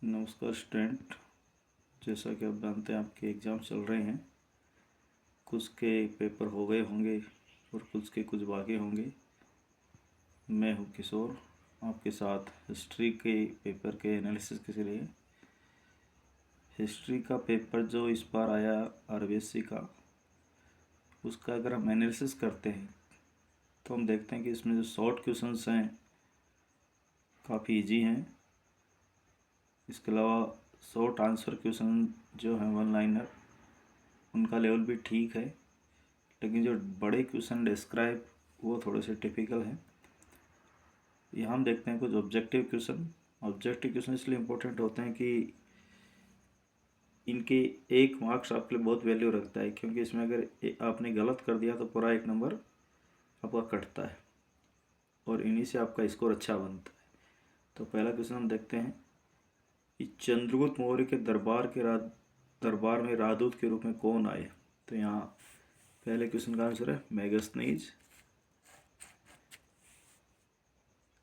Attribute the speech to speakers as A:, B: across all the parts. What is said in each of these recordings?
A: नमस्कार स्टूडेंट। जैसा कि आप जानते हैं आपके एग्ज़ाम चल रहे हैं। कुछ के पेपर हो गए होंगे और कुछ के कुछ बाकी होंगे। मैं हूं किशोर, आपके साथ हिस्ट्री के पेपर के एनालिसिस के लिए। हिस्ट्री का पेपर जो इस बार आया आरबीएससी का, उसका अगर हम एनालिसिस करते हैं तो हम देखते हैं कि इसमें जो शॉर्ट क्वेश्चंस हैं काफ़ी इजी हैं। इसके अलावा शॉर्ट आंसर क्वेश्चन जो हैं वन लाइनर, उनका लेवल भी ठीक है, लेकिन जो बड़े क्वेश्चन डिस्क्राइब वो थोड़े से टिपिकल हैं। यहाँ हम देखते हैं कुछ ऑब्जेक्टिव क्वेश्चन। ऑब्जेक्टिव क्वेश्चन इसलिए इम्पोर्टेंट होते हैं कि इनके एक मार्क्स आपके लिए बहुत वैल्यू रखता है, क्योंकि इसमें अगर आपने गलत कर दिया तो पूरा एक नंबर आपका कटता है और इन्हीं से आपका स्कोर अच्छा बनता है। तो पहला क्वेश्चन हम देखते हैं कि चंद्रगुप्त मौर्य के दरबार में राजदूत के रूप में कौन आए। तो यहाँ पहले क्वेश्चन का आंसर है मेगस्थनीज।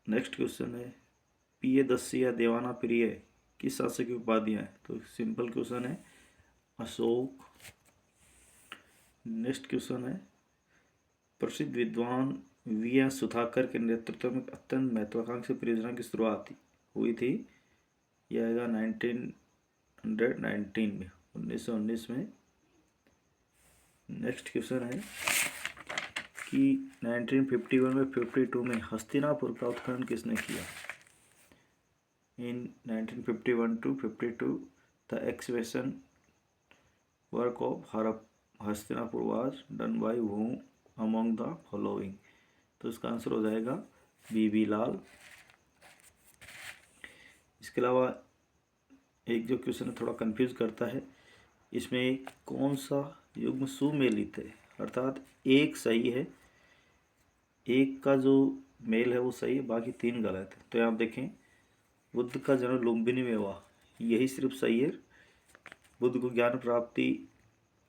A: नेक्स्ट क्वेश्चन है प्रियदर्शी या देवाना प्रिय किस शासक की उपाधियाँ हैं। तो सिंपल क्वेश्चन है अशोक। नेक्स्ट क्वेश्चन है प्रसिद्ध विद्वान वी एस सुधाकर के नेतृत्व में अत्यंत महत्वाकांक्षी परियोजना की शुरुआत हुई थी। यह आएगा 1919 में, 1919 में। नेक्स्ट क्वेश्चन है कि 1951 में 52 में हस्तिनापुर का उत्खनन किसने किया। इन 1951 to 52 the excavation work of Hastinapur was done by whom among the following. तो इसका आंसर हो जाएगा बीबी लाल। इसके अलावा एक जो क्वेश्चन थोड़ा कंफ्यूज करता है, इसमें कौन सा युग्म सुमेलित है, अर्थात एक सही है, एक का जो मेल है वो सही है, बाकी तीन गलत है। तो यहाँ देखें बुद्ध का जन्म लुम्बिनी में हुआ, यही सिर्फ सही है। बुद्ध को ज्ञान प्राप्ति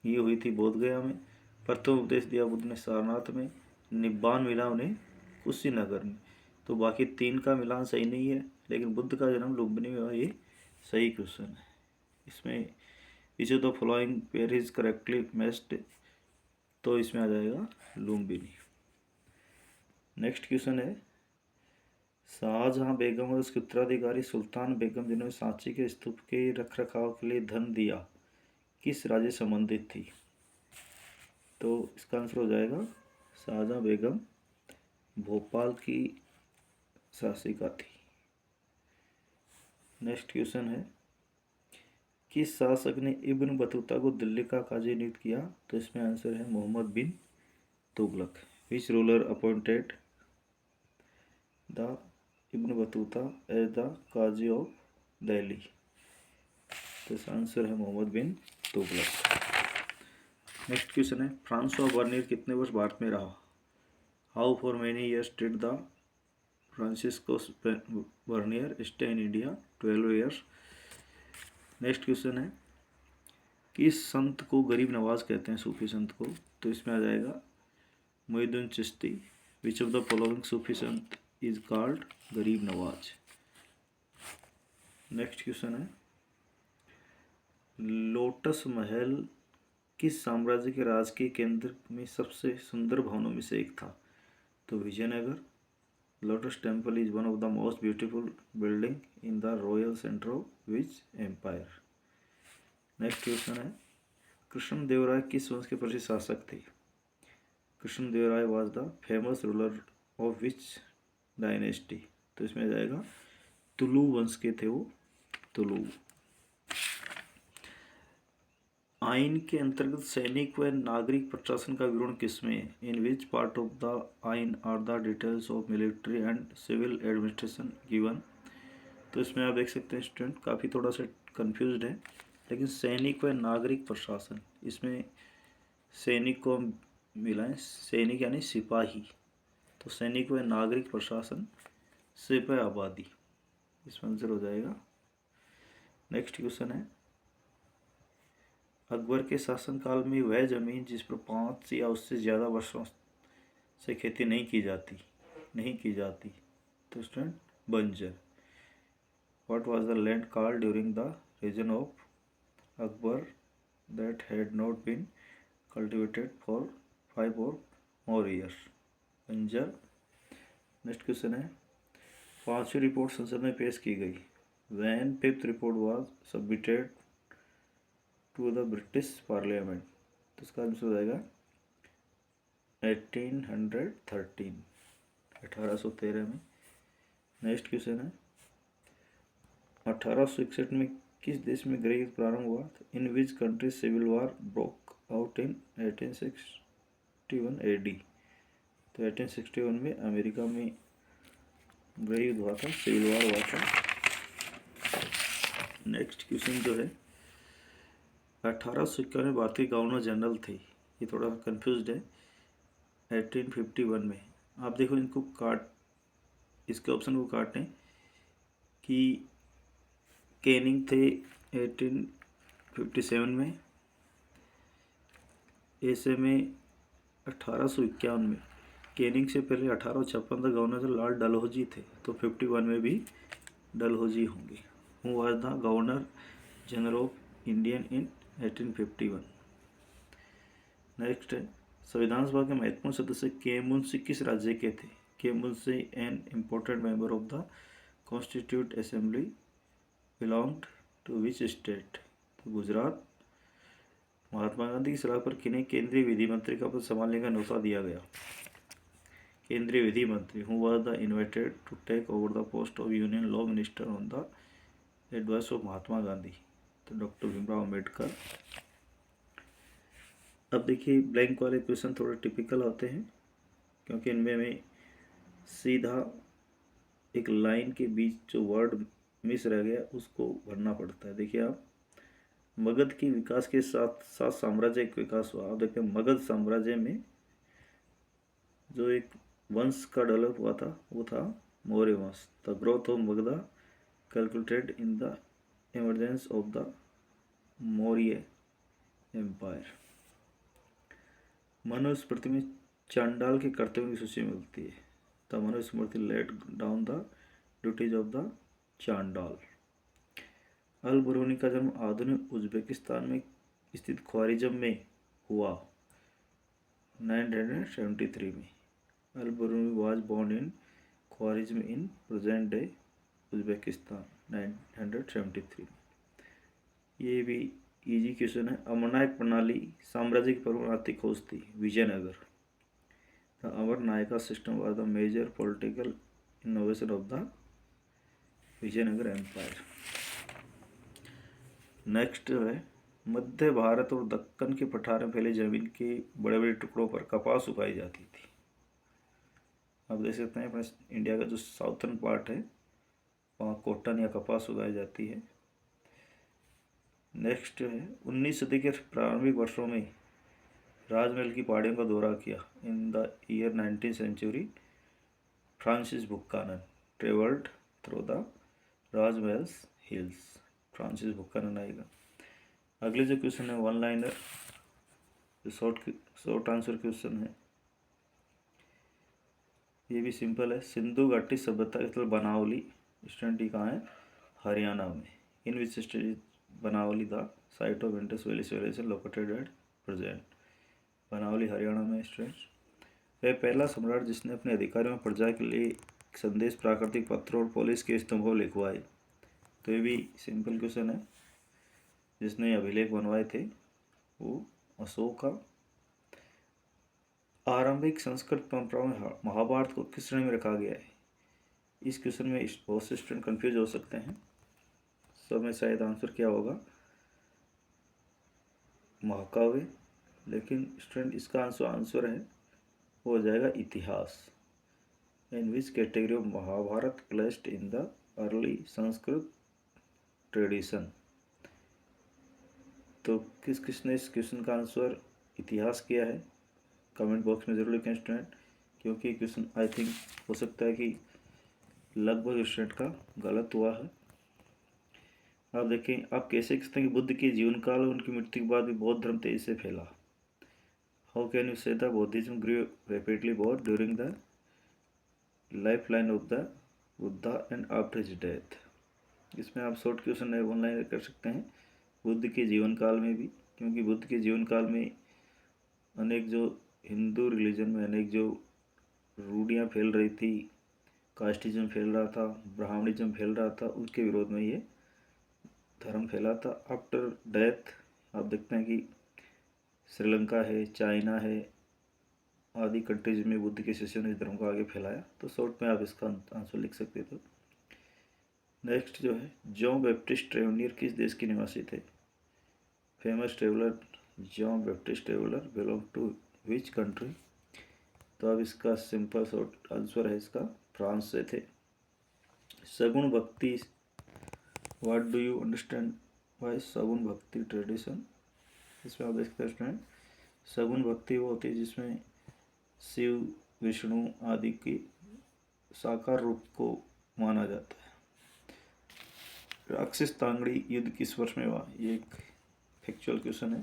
A: ये हुई थी बोध गया में। प्रथम उपदेश दिया बुद्ध ने सारनाथ में। निब्बान मिला उन्हें कुशीनगर में। तो बाकी तीन का मिलान सही नहीं है, लेकिन बुद्ध का जन्म लुम्बिनी में हुआ, ये सही क्वेश्चन है। इसमें विच of the following pair is correctly matched, तो इसमें आ जाएगा लुम्बिनी। नेक्स्ट क्वेश्चन है शाहजहां बेगम और उसके उत्तराधिकारी सुल्तान बेगम जिन्होंने सांची के स्तूप के रखरखाव के लिए धन दिया, किस राज्य से संबंधित थी। तो इसका आंसर हो जाएगा शाहजहां बेगम भोपाल की शासिका थी। नेक्स्ट क्वेश्चन है किस शासक ने इब्न बतूता को दिल्ली का काजी नियुक्त किया। तो इसमें आंसर है Muhammad bin Tughlaq. Which ruler appointed the Ibn Battuta as the qazi of Delhi. तो इसका आंसर है मोहम्मद बिन तुगलक। नेक्स्ट क्वेश्चन है फ्रांसवा बर्नियर कितने वर्ष भारत में रहा। How for many years did the Francisco Bernier stay in India. 12 years. Next question है किस संत को गरीब नवाज कहते हैं, सूफी संत को। तो इसमें आ जाएगा Moinuddin Chishti. Which of the following Sufi sant is called Garib Nawaz. Next question है लोटस महल किस साम्राज्य के राजकीय केंद्र में सबसे सुंदर भवनों में से एक था। तो Vijayanagar. Lotus temple is one of the most beautiful building in the royal centre of which empire. Next question है कृष्णदेवराय किस वंश के प्रसिद्ध शासक थे। Krishnadevaraya was the famous ruler of which dynasty. तो इसमें आ जाएगा तुलु वंश के थे वो, तुलु। आइन के अंतर्गत सैनिक व नागरिक प्रशासन का विवरण किसमें है। In which part of the Ain are the details of military and civil administration given. तो इसमें आप देख सकते हैं स्टूडेंट काफ़ी थोड़ा सा कंफ्यूज्ड है, लेकिन सैनिक व नागरिक प्रशासन, इसमें सैनिक को मिलाएं, सैनिक यानी सिपाही, तो सैनिक व नागरिक प्रशासन सिपाही आबादी, इसमें आंसर हो जाएगा। नेक्स्ट क्वेश्चन है अकबर के शासनकाल में वह जमीन जिस पर 5 या उससे ज़्यादा वर्षों से खेती नहीं की जाती, तो स्टूडेंट बंजर। What was the land called during the reign of Akbar that had not been cultivated for 5 or more years? बंजर। नेक्स्ट क्वेश्चन है, पांचवी रिपोर्ट संसद में पेश की गई। When fifth report was submitted to the British Parliament? तो इसका आंसर हो जाएगा 1813, 1813 में। नेक्स्ट क्वेश्चन है, 1861 में किस देश में गृह युद्ध प्रारंभ हुआ? In which country civil war broke out in 1861 AD? तो 1861 में अमेरिका में गृह युद्ध हुआ था, सिविल वॉर हुआ था। नेक्स्ट क्वेश्चन जो है, 1851 में भारतीय गवर्नर जनरल थे, ये थोड़ा कंफ्यूज्ड है। 1851 में आप देखो, इनको काट, इसके ऑप्शन को काटें कि कैनिंग थे 1857 में, ऐसे में 1851 में। कैनिंग से पहले 1856 तक गवर्नर लॉर्ड डलहौजी थे, तो 51 में भी डलहौजी होंगे। Who was the governor general of Indian in 1851? Next है, संविधान सभा के महत्वपूर्ण सदस्य के मुंशी किस राज्य के थे? K Munshi an important member of the constituent assembly belonged to which state? तो गुजरात। महात्मा गांधी की सलाह पर किन्हें केंद्रीय विधि मंत्री का पद संभालने का न्योता दिया गया? केंद्रीय विधि मंत्री। Who was the invited to take over the post of union law minister on the advice of Mahatma Gandhi? तो डॉक्टर भीमराव अम्बेडकर। अब देखिए, ब्लैंक वाले क्वेश्चन थोड़े टिपिकल होते हैं, क्योंकि इनमें हमें सीधा एक लाइन के बीच जो वर्ड मिस रह गया उसको भरना पड़ता है। देखिए आप, मगध के विकास के साथ साथ साम्राज्य का विकास हुआ। आप देखिए, मगध साम्राज्य में जो एक वंश का डेवलप हुआ था वो था मौर्य वंश। The growth of Magadha calculated in the emergence of the Maurya empire. Manusmriti में चांडाल के कर्तव्यों की सूची मिलती है। The Manusmriti laid down the duties of the Chandala. Al बरूनी का जन्म आधुनिक उज्बेकिस्तान में स्थित ख्वारिज़म में हुआ 973 में। Al Biruni was born in Khwarezm in present day Uzbekistan 973 में। ये भी इजी क्वेश्चन है। अमरनायक प्रणाली साम्राज्य की प्रमुख आर्थिक खोज थी Vijayanagara. The Amaranayaka system was the major political innovation of the Vijayanagara empire. Next है, मध्य भारत और दक्कन के पठार में फैले जमीन के बड़े बड़े टुकड़ों पर कपास उगाई जाती थी। आप देख सकते हैं, अपने इंडिया का जो साउथर्न पार्ट है वहाँ कॉटन या कपास उगाई जाती है। नेक्स्ट है, 19 सदी के प्रारंभिक वर्षों में राजमहल की पहाड़ियों का दौरा किया। In the year 19th century Francis Buchanan travelled through the Rajmahals hills. Francis Buchanan आएगा। अगले जो क्वेश्चन है, one liner, short answer question है, ये भी सिंपल है। सिंधु घाटी सभ्यता के स्थल बनावली स्टूडेंट कहाँ है? हरियाणा में। In which state Banawali the site of Indus valley civilisation located at present? Banawali Haryana में स्टूडेंट्स। वह पहला सम्राट जिसने अपने अधिकारियों में प्रजा के लिए संदेश प्राकृतिक पत्रों और पुलिस के स्तंभों लिखवाए? तो ये भी सिंपल क्वेश्चन है। जिसने अभिलेख बनवाए थे वो अशोक का। आरंभिक संस्कृत परंपराओं में महाभारत को किस श्रेणी में रखा गया है? इस क्वेश्चन में बहुत से स्टूडेंट कंफ्यूज हो सकते हैं। सब में शायद आंसर क्या होगा? महाकाव्य। लेकिन स्टूडेंट इसका आंसर है वो हो जाएगा इतिहास। In which category of Mahabharata placed in the early Sanskrit tradition? तो किसने इस क्वेश्चन का आंसर इतिहास किया है? कमेंट बॉक्स में ज़रूर लिखें स्टूडेंट, क्योंकि क्वेश्चन आई थिंक हो सकता है कि लगभग स्टूडेंट का गलत हुआ है। आप देखें, आप कैसे कह सकते हैं कि बुद्ध के जीवन काल और उनकी मृत्यु के बाद भी बौद्ध धर्म तेजी से फैला? How can you say the Buddhism grew rapidly both during the life line of the Buddha and after his death? इसमें आप शॉर्ट क्वेश्चन है ऑनलाइन कर सकते हैं बुद्ध के जीवन काल में भी, क्योंकि बुद्ध के जीवन काल में अनेक जो हिंदू रिलीजन में अनेक जो रूढ़ियाँ फैल रही थी, कास्टिज्म फैल रहा था, ब्राह्मणिज्म फैल रहा था, उसके विरोध में ये धर्म फैला था। आफ्टर डेथ आप देखते हैं कि श्रीलंका है, चाइना है, आदि कंट्रीज में बुद्ध के शिष्यों ने इस धर्म को आगे फैलाया। तो शॉर्ट में आप इसका आंसर लिख सकते थे। नेक्स्ट जो है, जॉन बैप्टिस्ट ट्रेवनियर किस देश के निवासी थे? Famous traveller John Baptist traveller belong to which country? तो अब इसका सिंपल शॉर्ट आंसर है इसका फ्रांस से थे। सगुण भक्ति, what do you understand bye सगुण भक्ति ट्रेडिशन? इसमें आप देख सकते हैं सगुण भक्ति वो होती है जिसमें शिव विष्णु आदि के साकार रूप को माना जाता है। राक्षस तांगड़ी युद्ध किस वर्ष में हुआ? ये एक फैक्चुअल क्वेश्चन है।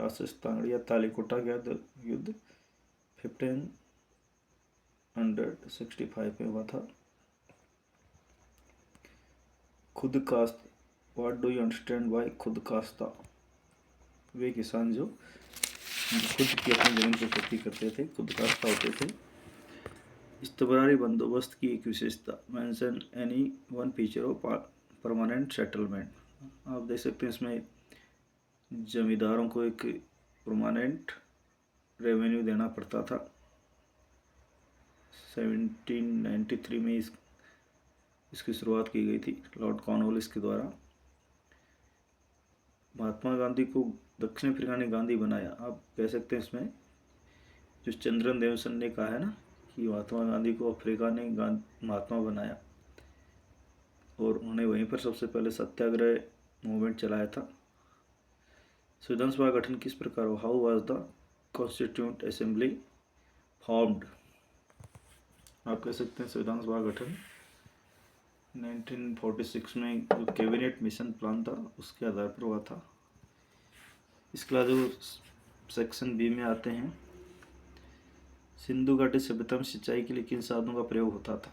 A: राक्षस तांगड़ी या तालीकोटा का युद्ध 1565 में हुआ था। Khud kasht, what do you understand by khud kashta? वे किसान जो खुद की अपनी जमीन पर खेती करते थे, खुद कास्ता होते थे। इस्तबरारी बंदोबस्त की एक विशेषता, mention any one feature of permanent settlement. आप देख सकते हैं इसमें जमींदारों को एक परमानेंट रेवेन्यू देना पड़ता था। 1793 में इसकी शुरुआत की गई थी लॉर्ड कॉर्नवालिस के द्वारा। महात्मा गांधी को दक्षिण अफ्रीका ने गांधी बनाया। आप कह सकते हैं इसमें जो चंद्रन देवसन ने कहा है ना कि महात्मा गांधी को अफ्रीका ने महात्मा बनाया, और उन्होंने वहीं पर सबसे पहले सत्याग्रह मूवमेंट चलाया था। संविधान सभा गठन किस प्रकार हो? How was the constituent assembly formed? आप कह सकते हैं संविधान सभा गठन 1946 में जो कैबिनेट मिशन प्लान था उसके आधार पर हुआ था। इसके बाद जो सेक्शन बी में आते हैं, सिंधु घाटी सभ्यता में सिंचाई के लिए किन साधनों का प्रयोग होता था?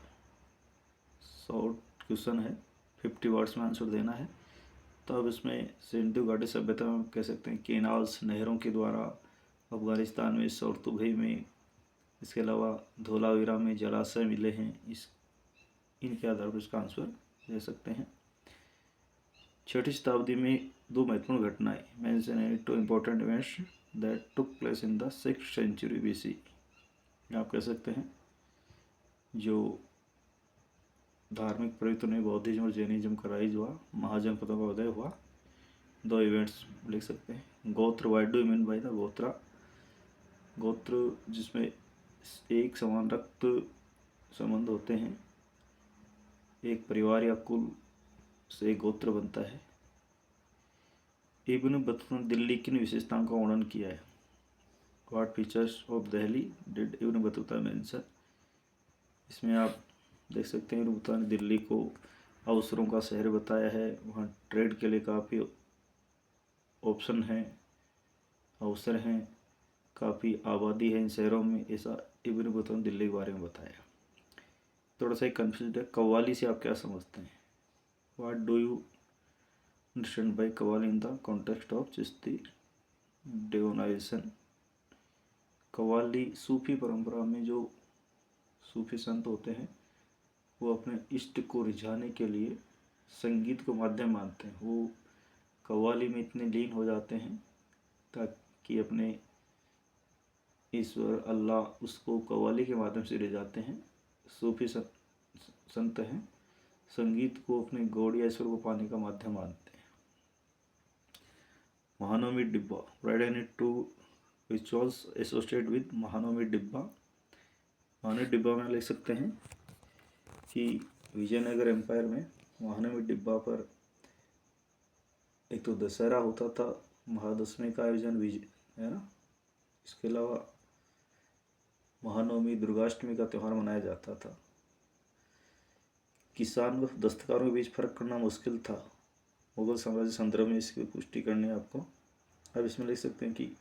A: शॉर्ट क्वेश्चन है, 50 वर्ड्स में आंसर देना है। तो अब इसमें सिंधु घाटी सभ्यता में कह सकते हैं केनाल्स, नहरों के द्वारा, अफगानिस्तान में शोरतुगई में, इसके अलावा धोलावीरा में जलाशय मिले हैं। इनके आधार पर इसका आंसर दे सकते हैं। 6वीं शताब्दी में दो महत्वपूर्ण घटनाएं, mention any two important events that took place in the 6th century BC। आप कह सकते हैं जो धार्मिक प्रयुक्त ने बौद्धिज्म और जैनिज्म का राइज हुआ, महाजनपदों का उदय हुआ। दो इवेंट्स लिख सकते हैं। गोत्र, what do you mean by the गोत्रा? गोत्र जिसमें एक समान रक्त संबंध होते हैं, एक परिवार या कुल से गोत्र बनता है। इब्न बतूता ने दिल्ली किन विशेषताओं का वर्णन किया है? What features of Delhi did Ibn Battuta mention? इसमें आप देख सकते हैं इब्न बतूता ने दिल्ली को अवसरों का शहर बताया है। वहाँ ट्रेड के लिए काफ़ी ऑप्शन हैं, अवसर हैं, काफ़ी आबादी है इन शहरों में, ऐसा इब्न बतूता ने दिल्ली के बारे में बताया। थोड़ा सा कन्फ्यूज है, कव्वाली से आप क्या समझते हैं? What do you understand by qawwali in the context of Chishti devotionalisation? Qawwali सूफी परंपरा में जो सूफी संत होते हैं वो अपने इष्ट को रिझाने के लिए संगीत को माध्यम मानते हैं। वो कव्वाली में इतने लीन हो जाते हैं ताकि अपने ईश्वर अल्लाह उसको कव्वाली के माध्यम से रिझाते हैं। सूफी संत हैं, संगीत को अपने गॉड या ईश्वर को पाने का माध्यम मानते हैं। महानवमी डिब्बा, right any two rituals associated with Mahanavami डिब्बा? महानवमी डिब्बा में लिख सकते हैं कि विजयनगर एम्पायर में महानवमी डिब्बा पर एक तो दशहरा होता था, महादशमी का आयोजन है ना, इसके अलावा महानवमी दुर्गाष्टमी का त्यौहार मनाया जाता था। किसान व दस्तकारों के बीच फर्क करना मुश्किल था। मुगल साम्राज्य संदर्भ में इसकी पुष्टि करनी है आपको। अब इसमें लिख सकते हैं कि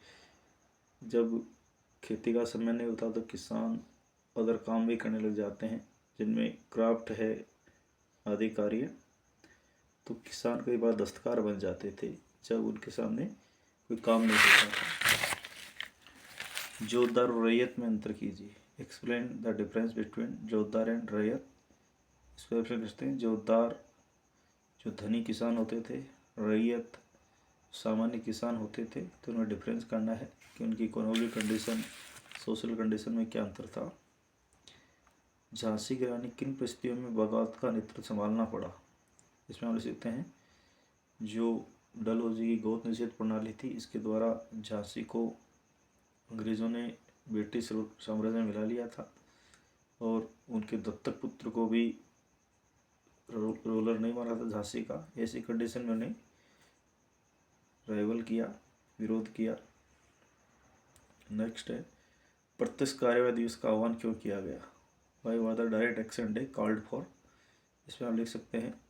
A: जब खेती का समय नहीं होता तो किसान अदर काम भी करने लग जाते हैं जिनमें क्राफ्ट है आदि कार्य। तो किसान कई बार दस्तकार बन जाते थे जब उनके सामने कोई काम नहीं होता था। जोतदार और रैयत में अंतर कीजिए। Explain the difference between jotedar and raiyat. इसको एक्सप्लेन करते हैं। जोतदार जो धनी किसान होते थे, रैयत सामान्य किसान होते थे। तो उनमें डिफरेंस करना है कि उनकी इकोनॉमिक कंडीशन, सोशल कंडीशन में क्या अंतर था। झांसी की रानी किन परिस्थितियों में बगावत का नेतृत्व संभालना पड़ा। इसमें हम लिख सकते हैं जो डलहौजी की गोद निषेध प्रणाली थी, इसके द्वारा झांसी को अंग्रेज़ों ने ब्रिटिश साम्राज्य में मिला लिया था और उनके दत्तक पुत्र को भी रूलर नहीं माना था झांसी का। ऐसी कंडीशन में उन्हें राइवल किया, विरोध किया। नेक्स्ट है प्रत्यक्ष कार्यवाही दिवस का आह्वान क्यों किया गया। Why was the direct action day called for. इसमें हम लिख सकते हैं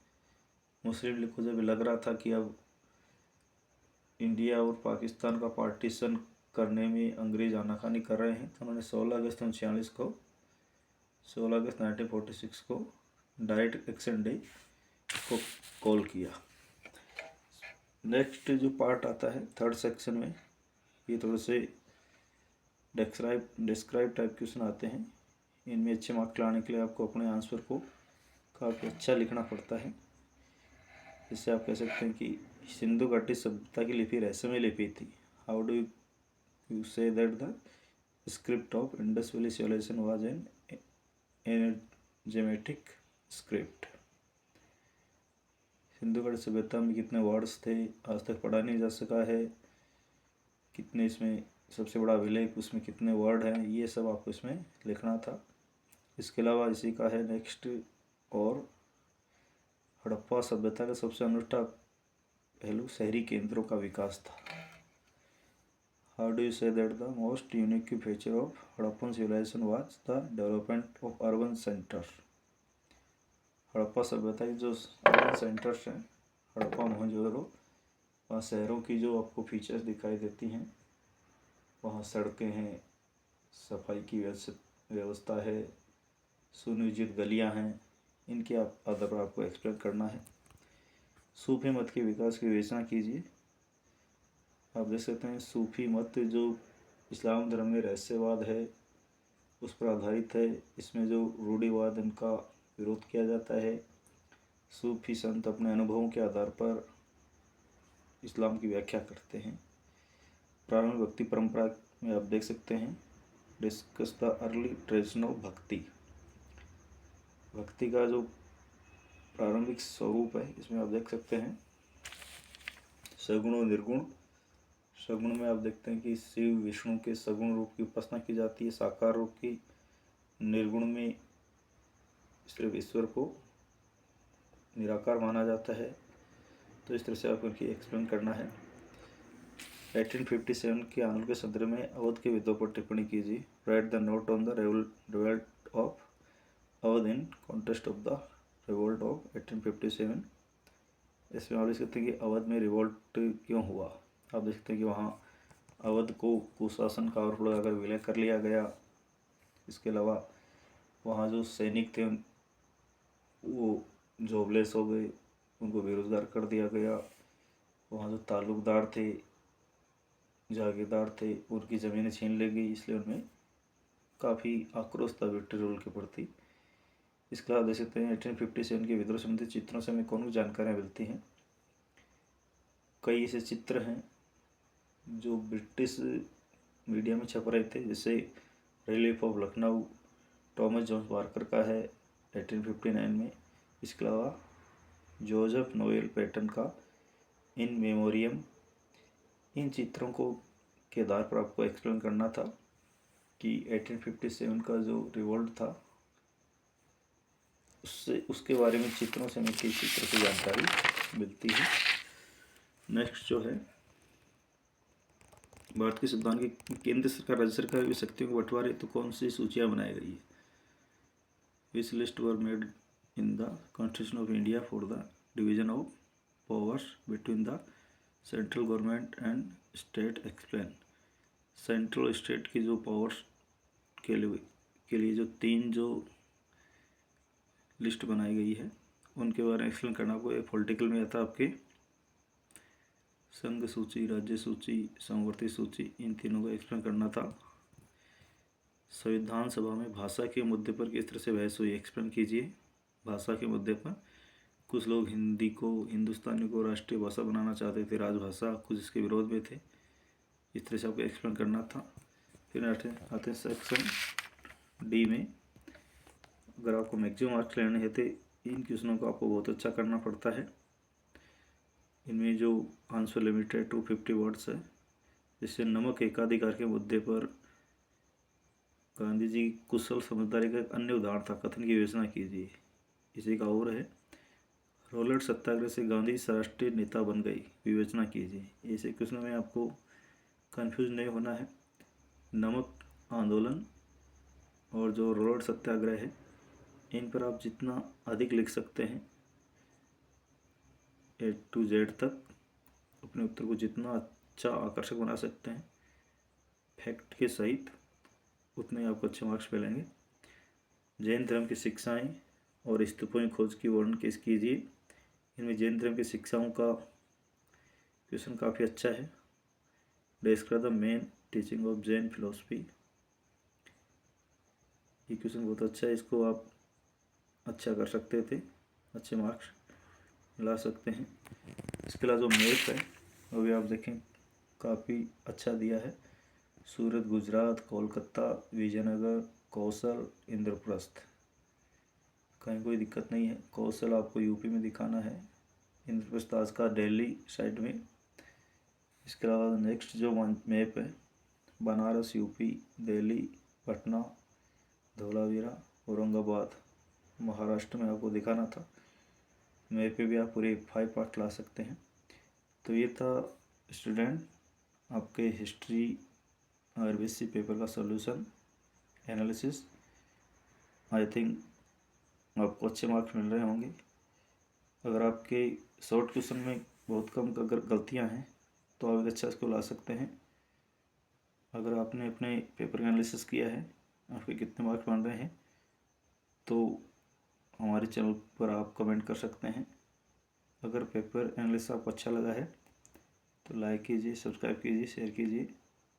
A: मुस्लिम लीग को जब लग रहा था कि अब इंडिया और पाकिस्तान का पार्टीशन करने में अंग्रेज आनाकानी कर रहे हैं, तो उन्होंने 16 अगस्त 1946 को डायरेक्ट एक्शन डे को कॉल किया। नेक्स्ट जो पार्ट आता है थर्ड सेक्शन में, ये थोड़े से डिस्क्राइब टाइप क्वेश्चन आते हैं। इनमें अच्छे मार्क्स लाने के लिए आपको अपने आंसर को काफ़ी अच्छा लिखना पड़ता है। इससे आप कह सकते हैं कि सिंधु घाटी सभ्यता की लिपि रहस्यमय लिपि थी। How do you say that the script of Indus valley civilisation was an enigmatic script. Sindhu घाटी सभ्यता में कितने वर्ड्स थे, आज तक पढ़ा नहीं जा सका है। कितने इसमें सबसे बड़ा अभिलेख, उसमें कितने वर्ड हैं, ये सब आपको इसमें लिखना था। इसके अलावा इसी का है नेक्स्ट, और हड़प्पा सभ्यता का सबसे अनूठा पहलू शहरी केंद्रों का विकास था। How do you say that the most unique feature of Harappan civilisation was the development of urban centre. Harappa सभ्यता की जो अर्बन सेंटर्स हैं, हड़प्पा मोहनजोदड़ो, वहाँ शहरों की जो आपको फीचर्स दिखाई देती हैं, वहाँ सड़कें हैं, सफाई की व्यवस्था है, सुनियोजित गलियाँ हैं, इनके आधार पर आपको एक्सप्लेन करना है। सूफी मत के विकास की विवेचना कीजिए। आप देख सकते हैं सूफी मत जो इस्लाम धर्म में रहस्यवाद है उस पर आधारित है। इसमें जो रूढ़िवाद, इनका विरोध किया जाता है। सूफी संत अपने अनुभवों के आधार पर इस्लाम की व्याख्या करते हैं। प्रारंभिक भक्ति परंपरा में आप देख सकते हैं discuss the early tradition of भक्ति। भक्ति का जो प्रारंभिक स्वरूप है, इसमें आप देख सकते हैं सगुण और निर्गुण। सगुण में आप देखते हैं कि शिव विष्णु के सगुण रूप की उपासना की जाती है, साकार रूप की। निर्गुण में सिर्फ ईश्वर को निराकार माना जाता है। तो इस तरह से आपको इनकी एक्सप्लेन करना है। 1857 के आंदोलन के संदर्भ में अवध के विद्रोह पर टिप्पणी कीजिए। Right the note on the revolt of Awadh in contest of the revolt of 1857। इसमें आप देख सकते हैं कि अवध में रिवोल्ट क्यों हुआ। आप देख सकते हैं कि वहाँ अवध को कुशासन का आरोप लगाकर विलय कर लिया गया। इसके अलावा वहाँ जो सैनिक थे वो जॉबलेस हो गए, उनको बेरोजगार कर दिया गया। वहाँ जो ताल्लुकदार थे, जागीरदार थे, उनकी ज़मीनें छीन ली गई, इसलिए उनमें काफ़ी आक्रोश था ब्रिटिश रूल के प्रति। इसके अलावा देख सकते हैं 1857 के विद्रोह संबंधित चित्रों से हमें कौन जानकारियाँ मिलती हैं। कई ऐसे चित्र हैं जो ब्रिटिश मीडिया में छप रहे थे, जैसे relief of Lucknow Thomas Jones Barker का है 1859 में। इसके अलावा जोसेफ नोएल पैटन का इन मेमोरियम। इन चित्रों को के आधार पर आपको एक्सप्लेन करना था कि 1857 का जो रिवोल्ट था उसके बारे में चित्रों से हमें किस चित्र से जानकारी मिलती है। नेक्स्ट जो है भारत के संविधान की केंद्र सरकार राज्य सरकार की शक्तियों को बंटवारे तो कौन सी सूचियाँ बनाई गई है। विच list were made in the constitution of India for the division of powers between the central government and state. Explain. Central state की जो पावर्स के लिए जो 3 जो लिस्ट बनाई गई है उनके बारे में एक्सप्लेन करना आपको। एक पॉलिटिकल में आता आपके संघ सूची, राज्य सूची, समवर्ती सूची, इन तीनों का एक्सप्लेन करना था। संविधान सभा में भाषा के मुद्दे पर किस तरह से बहस हुई, एक्सप्लेन कीजिए। भाषा के मुद्दे पर कुछ लोग हिंदी को, हिंदुस्तानी को राष्ट्रीय भाषा बनाना चाहते थे, राजभाषा, कुछ इसके विरोध में थे। इस तरह से आपको एक्सप्लेन करना था। फिर आते हैं सेक्शन डी में। अगर आपको मैक्सिमम मार्क्स लेने हैं तो इन क्वेश्चनों को आपको बहुत अच्छा करना पड़ता है। इनमें जो आंसर लिमिट है 250 वर्ड्स है। जिससे नमक एकाधिकार के मुद्दे पर गांधी जी की कुशल समझदारी का एक अन्य उदाहरण था, कथन की विवेचना कीजिए। इसी का और है, रोलेट सत्याग्रह से गांधी राष्ट्रीय नेता बन गई, विवेचना कीजिए। ऐसे क्वेश्चन में आपको कंफ्यूज नहीं होना है। नमक आंदोलन और जो रोलेट सत्याग्रह है, इन पर आप जितना अधिक लिख सकते हैं A to Z तक, अपने उत्तर को जितना अच्छा आकर्षक बना सकते हैं फैक्ट के सहित, उतने आपको अच्छे मार्क्स मिलेंगे। जैन धर्म की शिक्षाएं और स्तूपों की खोज की वर्णन किस कीजिए। इनमें जैन धर्म की शिक्षाओं का क्वेश्चन काफ़ी अच्छा है। Describe the main teaching of Jain philosophy. ये क्वेश्चन बहुत अच्छा है, इसको आप अच्छा कर सकते थे, अच्छे मार्क्स ला सकते हैं। इसके अलावा जो मैप है वो भी आप देखें काफ़ी अच्छा दिया है। सूरत गुजरात, कोलकाता, विजयनगर, कौशल, इंद्रप्रस्थ, कहीं कोई दिक्कत नहीं है। कौशल आपको यूपी में दिखाना है, इंद्रप्रस्थ आज का दिल्ली साइड में। इसके अलावा नेक्स्ट जो मैप है, बनारस यूपी, दिल्ली, पटना, धौलावीरा, औरंगाबाद महाराष्ट्र में आपको दिखाना था। मैप पे भी आप पूरे 5 पार्ट ला सकते हैं। तो ये था स्टूडेंट आपके हिस्ट्री आरबीसी पेपर का सॉल्यूशन एनालिसिस। आई थिंक आपको अच्छे मार्क्स मिल रहे होंगे। अगर आपके शॉर्ट क्वेश्चन में बहुत कम अगर गलतियां हैं तो आप अच्छा इसको ला सकते हैं। अगर आपने अपने पेपर का एनालिसिस किया है, आपके कितने मार्क्स बन रहे हैं, तो हमारे चैनल पर आप कमेंट कर सकते हैं। अगर पेपर एनालिसिस आपको अच्छा लगा है तो लाइक कीजिए, सब्सक्राइब कीजिए, शेयर कीजिए।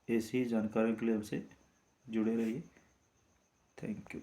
A: ऐसी ही जानकारियों के लिए हमसे जुड़े रहिए। Thank you.